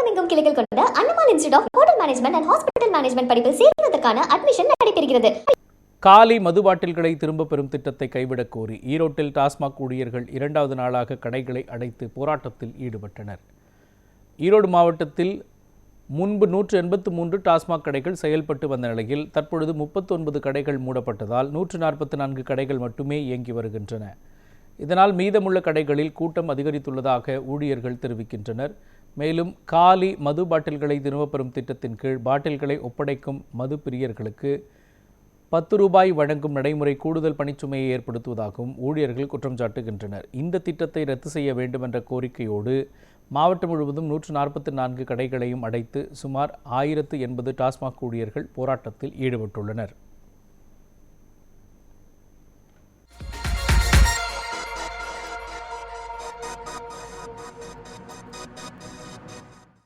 தமிழகமெங்கும் கிளைகள் கொண்ட Annamal institute of hotel management and hospital management படிப்பில் சேர்வதற்கான அட்மிஷன் நடைபெறுகிறது. காலி மது பாட்டில்களை திரும்ப பெறும் திட்டத்தை கைவிடக் கோரி ஈரோட்டில் டாஸ்மாக் ஊழியர்கள் 2வது நாளாக கடைகளை அடைத்து போராட்டத்தில் ஈடுபட்டனர். ஈரோடு மாவட்டத்தில் முன்பு 183 டாஸ்மாக் கடைகள் செயல்பட்டு வந்த நிலையில் தற்பொழுது 39 கடைகள் மூடப்பட்டதால் 144 கடைகள் மட்டுமே இயங்கி வருகின்றன. இதனால் மீதமுள்ள கடைகளில் கூட்டம் அதிகரித்துள்ளதாக ஊழியர்கள் தெரிவிக்கின்றனர். மேலும் காலி மது பாட்டில்களை திரும்பப் பெறும் திட்டத்தின் கீழ் பாட்டில்களை ஒப்படைக்கும் மது பிரியர்களுக்கு 10 ரூபாய் வழங்கும் நடைமுறை கூடுதல் பணிச்சுமையை ஏற்படுத்துவதாகவும் ஊழியர்கள் குற்றம் சாட்டுகின்றனர். இந்த திட்டத்தை ரத்து செய்ய வேண்டும் என்ற கோரிக்கையோடு மாவட்டம் முழுவதும் 144 கடைகளையும் அடைத்து சுமார் 1080 டாஸ்மாக் ஊழியர்கள் போராட்டத்தில் ஈடுபட்டுள்ளனர்.